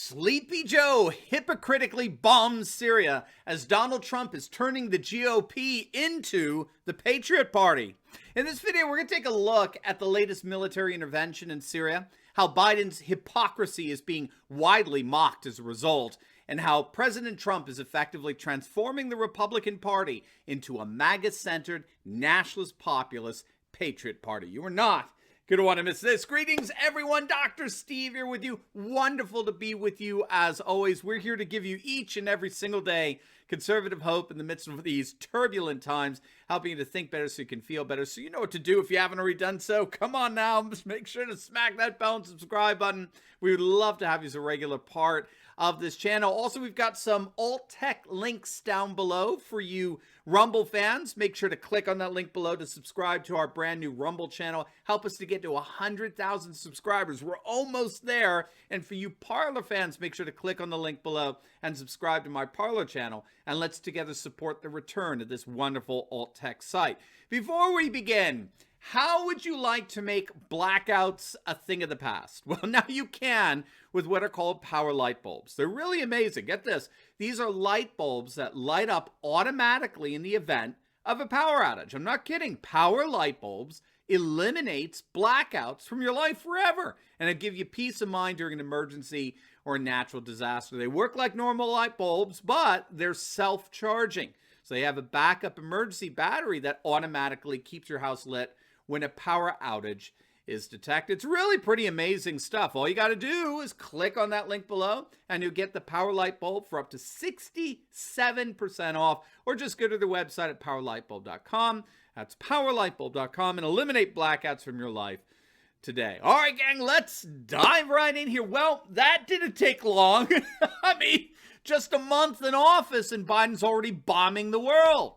Sleepy Joe hypocritically bombs Syria as Donald Trump is turning the GOP into the Patriot Party. In this video, we're going to take a look at the latest military intervention in Syria, how Biden's hypocrisy is being widely mocked as a result, and how President Trump is effectively transforming the Republican Party into a MAGA-centered, nationalist-populist Patriot Party. You are not going to want to miss this. Greetings, everyone. Dr. Steve here with you. Wonderful to be with you as always. We're here to give you each and every single day conservative hope in the midst of these turbulent times, helping you to think better so you can feel better. So you know what to do if you haven't already done so. Come on now. Just make sure to smack that bell and subscribe button. We would love to have you as a regular part of this channel. Also, we've got some alt tech links down below for you Rumble fans. Make sure to click on that link below to subscribe to our brand new Rumble channel. Help us to get to 100,000 subscribers. We're almost there. And for you Parler fans, make sure to click on the link below and subscribe to my Parler channel. And let's together support the return of this wonderful alt tech site. Before we begin, how would you like to make blackouts a thing of the past? Well, now you can with what are called power light bulbs. They're really amazing. Get this. These are light bulbs that light up automatically in the event of a power outage. I'm not kidding. Power light bulbs eliminates blackouts from your life forever. And it gives you peace of mind during an emergency or a natural disaster. They work like normal light bulbs, but they're self-charging. So they have a backup emergency battery that automatically keeps your house lit when a power outage is detected. It's really pretty amazing stuff. All you got to do is click on that link below and you'll get the power light bulb for up to 67% off, or just go to their website at powerlightbulb.com. That's powerlightbulb.com, and eliminate blackouts from your life today. All right, gang, let's dive right in here. Well, that didn't take long. I mean, just a month in office and Biden's already bombing the world.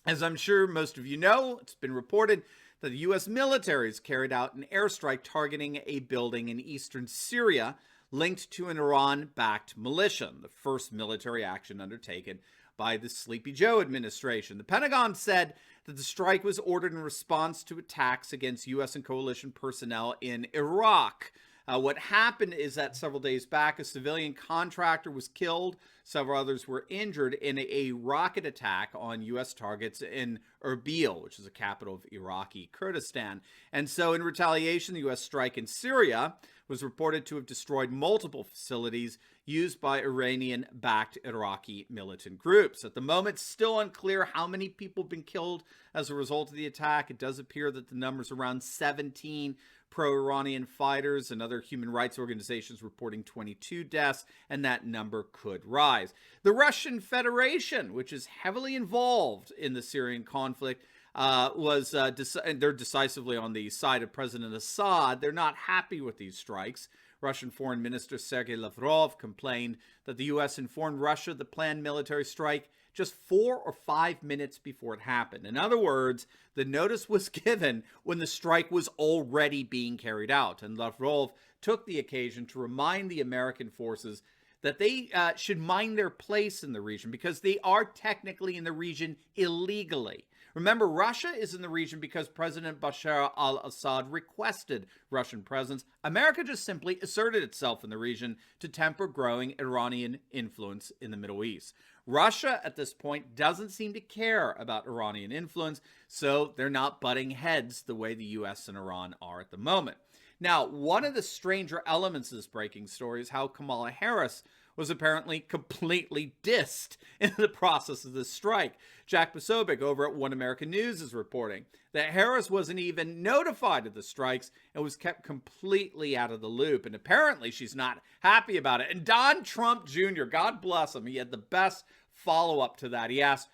As I'm sure most of you know, it's been reported that the U.S. military has carried out an airstrike targeting a building in eastern Syria linked to an Iran-backed militia, the first military action undertaken by the Sleepy Joe administration. The Pentagon said that the strike was ordered in response to attacks against U.S. and coalition personnel in Iraq. What happened is that several days back, a civilian contractor was killed. Several others were injured in a rocket attack on U.S. targets in Erbil, which is the capital of Iraqi Kurdistan. And so in retaliation, the U.S. strike in Syria was reported to have destroyed multiple facilities used by Iranian-backed Iraqi militant groups. At the moment, still unclear how many people have been killed as a result of the attack. It does appear that the number's around 17 pro-Iranian fighters, and other human rights organizations reporting 22 deaths, and that number could rise. The Russian Federation, which is heavily involved in the Syrian conflict, they're decisively on the side of President Assad. They're not happy with these strikes. Russian Foreign Minister Sergei Lavrov complained that the U.S. informed Russia the planned military strike just 4 or 5 minutes before it happened. In other words, the notice was given when the strike was already being carried out. And Lavrov took the occasion to remind the American forces that they should mind their place in the region because they are technically in the region illegally. Remember, Russia is in the region because President Bashar al-Assad requested Russian presence. America just simply asserted itself in the region to temper growing Iranian influence in the Middle East. Russia, at this point, doesn't seem to care about Iranian influence, so they're not butting heads the way the U.S. and Iran are at the moment. Now, one of the stranger elements of this breaking story is how Kamala Harris was apparently completely dissed in the process of this strike. Jack Posobiec over at One American News is reporting that Harris wasn't even notified of the strikes and was kept completely out of the loop. And apparently she's not happy about it. And Don Trump Jr., God bless him, he had the best follow-up to that. He asked,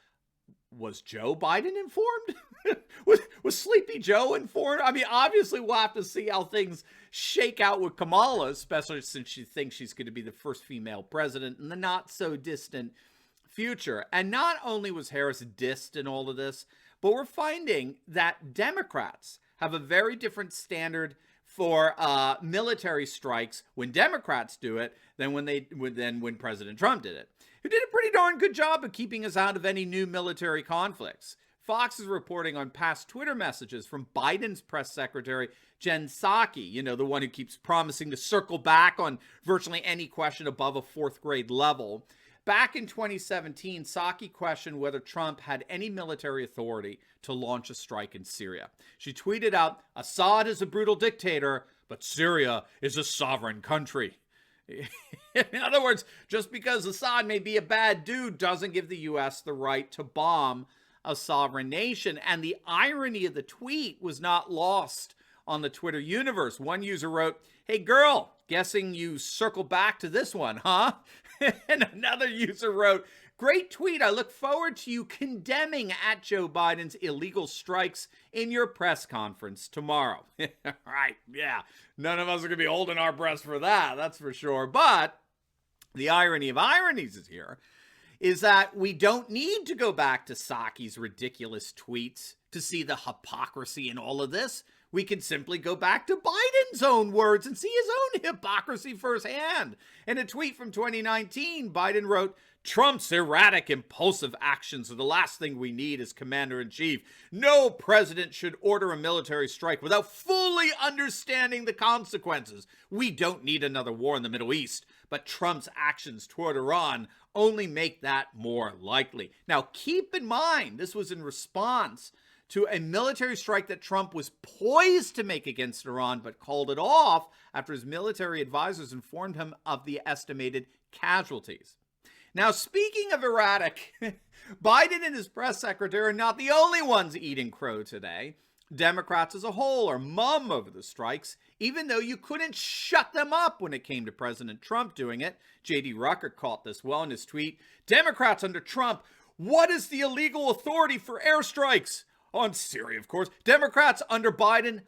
was Joe Biden informed? was Sleepy Joe informed? I mean, obviously we'll have to see how things shake out with Kamala, especially since she thinks she's going to be the first female president in the not-so-distant future. And not only was Harris dissed in all of this, but we're finding that Democrats have a very different standard for military strikes when Democrats do it than when President Trump did it, who did a pretty darn good job of keeping us out of any new military conflicts. Fox is reporting on past Twitter messages from Biden's press secretary, Jen Psaki, the one who keeps promising to circle back on virtually any question above a fourth grade level. Back in 2017, Psaki questioned whether Trump had any military authority to launch a strike in Syria. She tweeted out, "Assad is a brutal dictator, but Syria is a sovereign country." In other words, just because Assad may be a bad dude doesn't give the U.S. the right to bomb a sovereign nation. And the irony of the tweet was not lost on the Twitter universe. One user wrote, "Hey girl, guessing you circle back to this one, huh?" And another user wrote, "Great tweet. I look forward to you condemning at Joe Biden's illegal strikes in your press conference tomorrow." Right, yeah. None of us are going to be holding our breath for that, that's for sure. But the irony of ironies is that we don't need to go back to Psaki's ridiculous tweets to see the hypocrisy in all of this. We can simply go back to Biden's own words and see his own hypocrisy firsthand. In a tweet from 2019, Biden wrote, "Trump's erratic, impulsive actions are the last thing we need as commander-in-chief. No president should order a military strike without fully understanding the consequences. We don't need another war in the Middle East, but Trump's actions toward Iran only make that more likely." Now, keep in mind, this was in response to a military strike that Trump was poised to make against Iran, but called it off after his military advisors informed him of the estimated casualties. Now, speaking of erratic, Biden and his press secretary are not the only ones eating crow today. Democrats as a whole are mum over the strikes, even though you couldn't shut them up when it came to President Trump doing it. J.D. Rucker caught this well in his tweet. "Democrats under Trump, what is the illegal authority for airstrikes?" On Syria, of course. Democrats under Biden,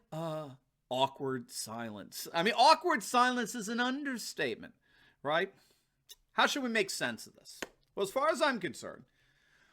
awkward silence. I mean, awkward silence is an understatement, right? How should we make sense of this? Well, as far as I'm concerned,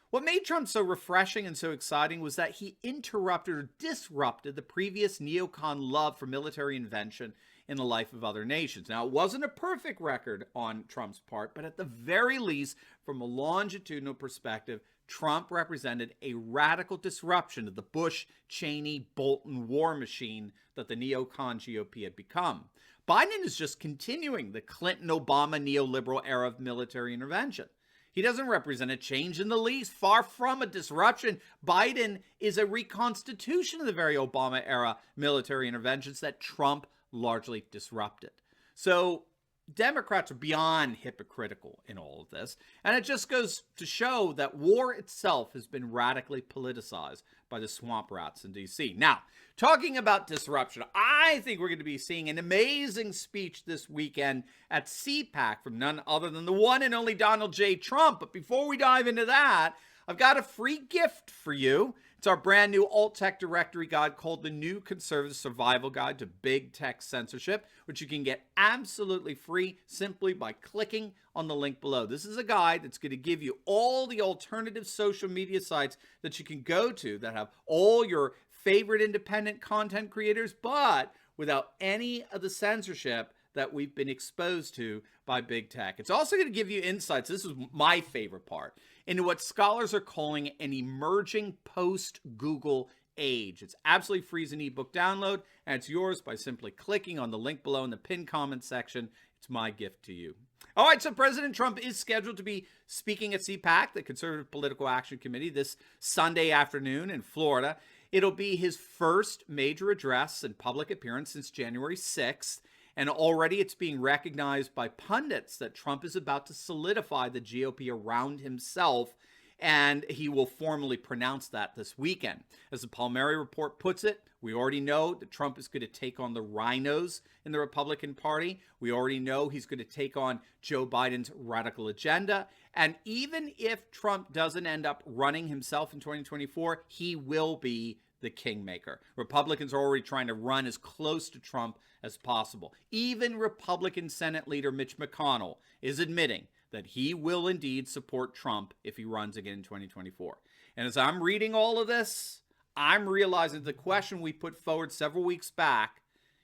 what made Trump so refreshing and so exciting was that he interrupted or disrupted the previous neocon love for military invention in the life of other nations. Now, it wasn't a perfect record on Trump's part, but at the very least, from a longitudinal perspective, Trump represented a radical disruption of the Bush, Cheney, Bolton war machine that the neocon GOP had become. Biden is just continuing the Clinton-Obama neoliberal era of military intervention. He doesn't represent a change in the least. Far from a disruption, Biden is a reconstitution of the very Obama-era military interventions that Trump largely disrupted. So Democrats are beyond hypocritical in all of this. And it just goes to show that war itself has been radically politicized by the swamp rats in D.C. Now, talking about disruption, I think we're going to be seeing an amazing speech this weekend at CPAC from none other than the one and only Donald J. Trump. But before we dive into that, I've got a free gift for you. It's our brand new alt-tech directory guide called The New Conservative Survival Guide to Big Tech Censorship, which you can get absolutely free simply by clicking on the link below. This is a guide that's going to give you all the alternative social media sites that you can go to that have all your favorite independent content creators, but without any of the censorship that we've been exposed to by big tech. It's also going to give you insights, this is my favorite part, into what scholars are calling an emerging post-Google age. It's absolutely free as an ebook download, and it's yours by simply clicking on the link below in the pinned comment section. It's my gift to you. All right, so President Trump is scheduled to be speaking at CPAC, the Conservative Political Action Committee, this Sunday afternoon in Florida. It'll be his first major address and public appearance since January 6th. And already it's being recognized by pundits that Trump is about to solidify the GOP around himself, and he will formally pronounce that this weekend. As the Palmieri report puts it, we already know that Trump is going to take on the rhinos in the Republican Party. We already know he's going to take on Joe Biden's radical agenda. And even if Trump doesn't end up running himself in 2024, he will be the kingmaker. Republicans are already trying to run as close to Trump as possible. Even Republican Senate leader Mitch McConnell is admitting that he will indeed support Trump if he runs again in 2024. And as I'm reading all of this, I'm realizing the question we put forward several weeks back,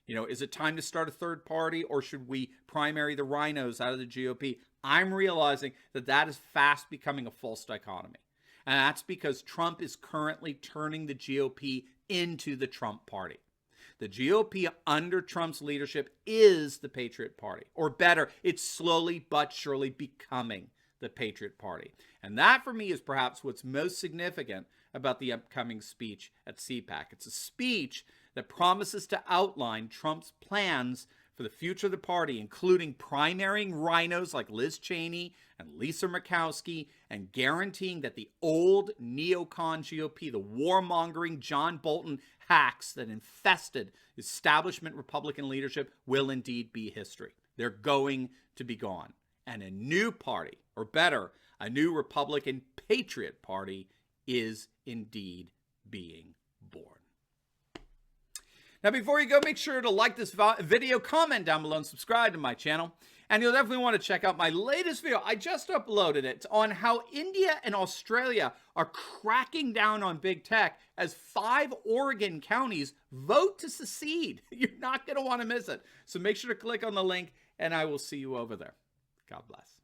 is it time to start a third party or should we primary the rhinos out of the GOP? I'm realizing that that is fast becoming a false dichotomy. And that's because Trump is currently turning the GOP into the Trump Party. The GOP under Trump's leadership is the Patriot Party. Or better, it's slowly but surely becoming the Patriot Party. And that, for me, is perhaps what's most significant about the upcoming speech at CPAC. It's a speech that promises to outline Trump's plans for the future of the party, including primarying rhinos like Liz Cheney and Lisa Murkowski, and guaranteeing that the old neocon GOP, the warmongering John Bolton hacks that infested establishment Republican leadership, will indeed be history. They're going to be gone. And a new party, or better, a new Republican Patriot Party, is indeed being born. Now, before you go, make sure to like this video, comment down below, and subscribe to my channel. And you'll definitely want to check out my latest video. I just uploaded it. It's on how India and Australia are cracking down on big tech as 5 Oregon counties vote to secede. You're not going to want to miss it. So make sure to click on the link, and I will see you over there. God bless.